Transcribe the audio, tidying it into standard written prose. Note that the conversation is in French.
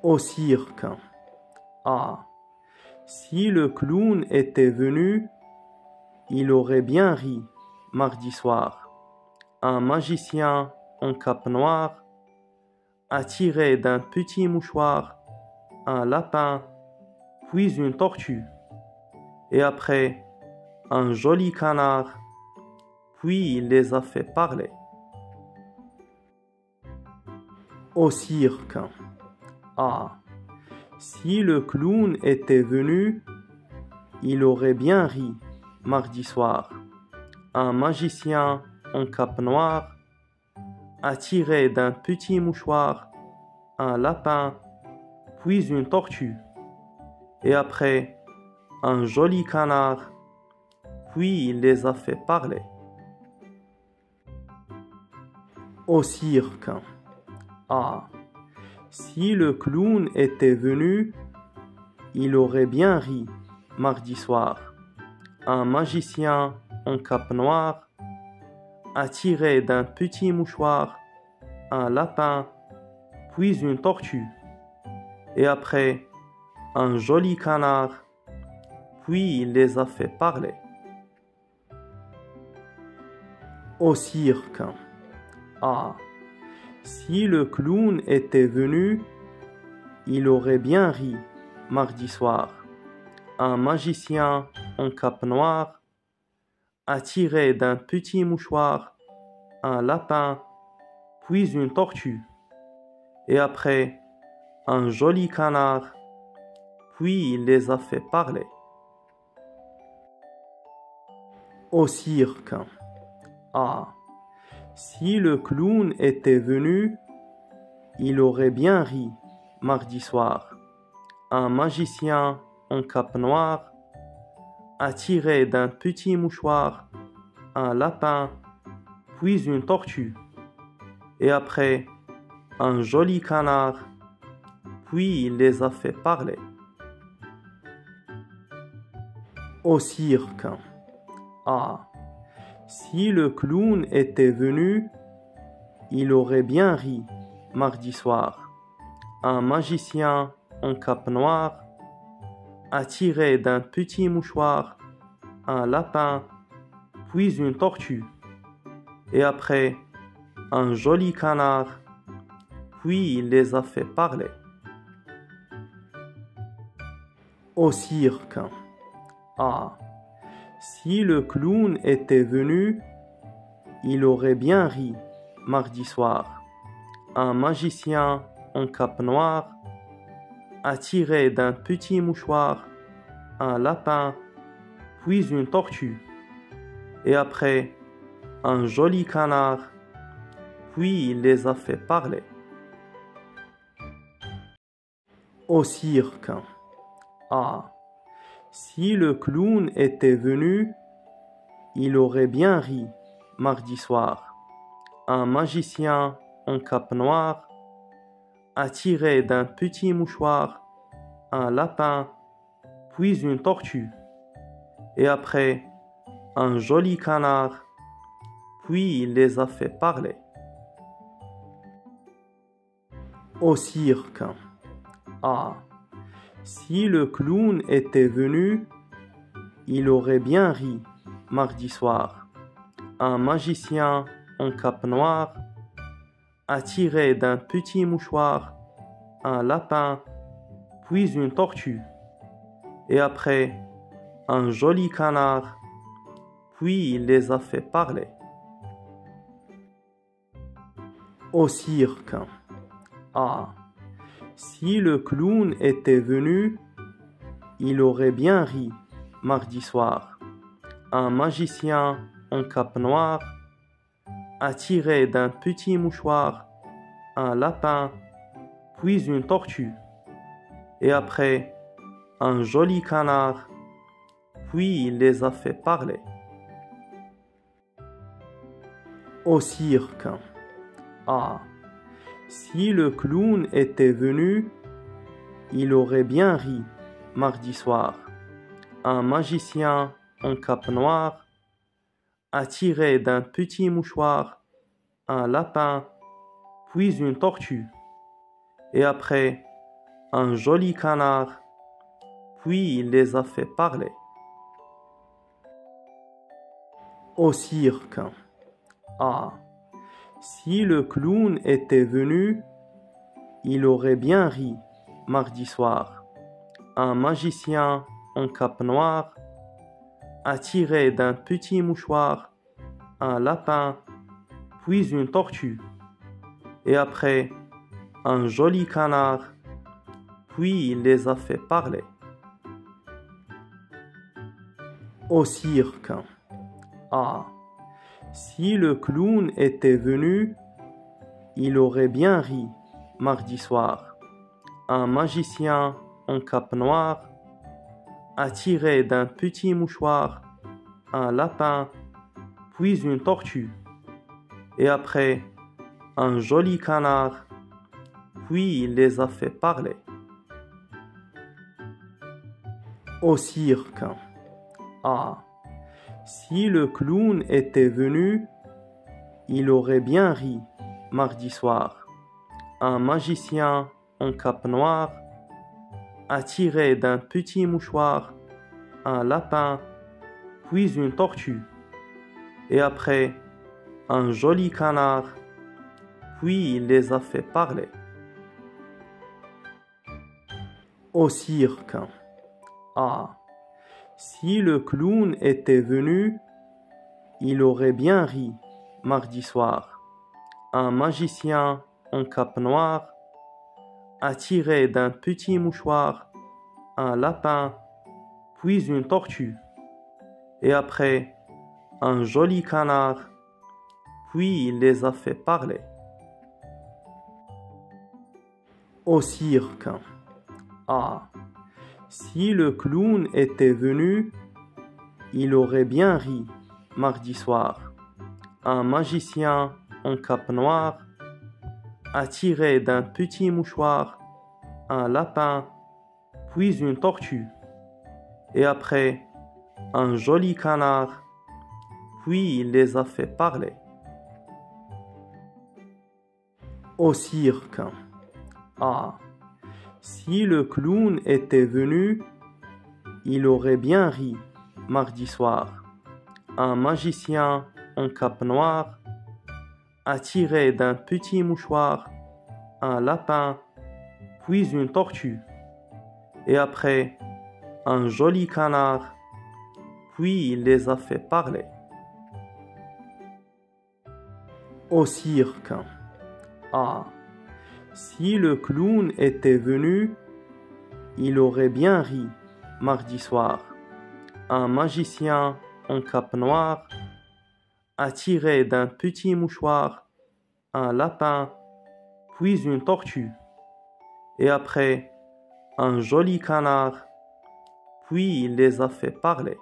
Au cirque. Ah, si le clown était venu, il aurait bien ri mardi soir. Un magicien en cape noire a tiré d'un petit mouchoir un lapin, puis une tortue, et après un joli canard, puis il les a fait parler. Au cirque. Ah, si le clown était venu, il aurait bien ri mardi soir. Un magicien en cape noire a tiré d'un petit mouchoir un lapin, puis une tortue, et après un joli canard, puis il les a fait parler. Au cirque. Ah, si le clown était venu, il aurait bien ri mardi soir. Un magicien en cape noire a tiré d'un petit mouchoir un lapin, puis une tortue, et après un joli canard, puis il les a fait parler. Au cirque. Ah, si le clown était venu, il aurait bien ri mardi soir. Un magicien en cape noire a tiré d'un petit mouchoir un lapin, puis une tortue, et après un joli canard, puis il les a fait parler. Au cirque. Ah, si le clown était venu, il aurait bien ri mardi soir. Un magicien en cape noire a tiré d'un petit mouchoir un lapin, puis une tortue, et après un joli canard, puis il les a fait parler. Au cirque. Ah, si le clown était venu, il aurait bien ri mardi soir. Un magicien en cape noire a tiré d'un petit mouchoir un lapin, puis une tortue, et après un joli canard, puis il les a fait parler. Au cirque. Ah, si le clown était venu, il aurait bien ri mardi soir. Un magicien en cape noire a tiré d'un petit mouchoir un lapin, puis une tortue, et après un joli canard, puis il les a fait parler. Au cirque. Ah, si le clown était venu, il aurait bien ri mardi soir. Un magicien en cape noire a tiré d'un petit mouchoir un lapin, puis une tortue, et après un joli canard, puis il les a fait parler. Au cirque. Ah, si le clown était venu, il aurait bien ri mardi soir. Un magicien en cape noire a tiré d'un petit mouchoir un lapin, puis une tortue, et après un joli canard, puis il les a fait parler. Au cirque. Ah, si le clown était venu, il aurait bien ri mardi soir. Un magicien en cape noire a tiré d'un petit mouchoir un lapin, puis une tortue, et après un joli canard, puis il les a fait parler. Au cirque. Ah, si le clown était venu, il aurait bien ri mardi soir. Un magicien en cape noire a tiré d'un petit mouchoir un lapin, puis une tortue, et après un joli canard, puis il les a fait parler. Au cirque. Ah, si le clown était venu, il aurait bien ri mardi soir. Un magicien en cape noire a tiré d'un petit mouchoir un lapin, puis une tortue, et après un joli canard, puis il les a fait parler. Au cirque. Ah, si le clown était venu, il aurait bien ri mardi soir. Un magicien en cape noire a tiré d'un petit mouchoir un lapin, puis une tortue, et après un joli canard, puis il les a fait parler. Au cirque. Ah, si le clown était venu, il aurait bien ri mardi soir. Un magicien en cape noire a tiré d'un petit mouchoir un lapin, puis une tortue, et après un joli canard, puis il les a fait parler. Au cirque. Ah, si le clown était venu, il aurait bien ri mardi soir. Un magicien en cape noire a tiré d'un petit mouchoir un lapin, puis une tortue, et après un joli canard, puis il les a fait parler. Au cirque. Ah, si le clown était venu, il aurait bien ri mardi soir. Un magicien en cape noire a tiré d'un petit mouchoir un lapin, puis une tortue, et après un joli canard, puis il les a fait parler. Au cirque. Ah, si le clown était venu, il aurait bien ri mardi soir. Un magicien en cape noire a tiré d'un petit mouchoir un lapin, puis une tortue, et après un joli canard, puis il les a fait parler. Au cirque. Ah, si le clown était venu, il aurait bien ri mardi soir. Un magicien en cape noire a tiré d'un petit mouchoir un lapin, puis une tortue, et après un joli canard, puis il les a fait parler.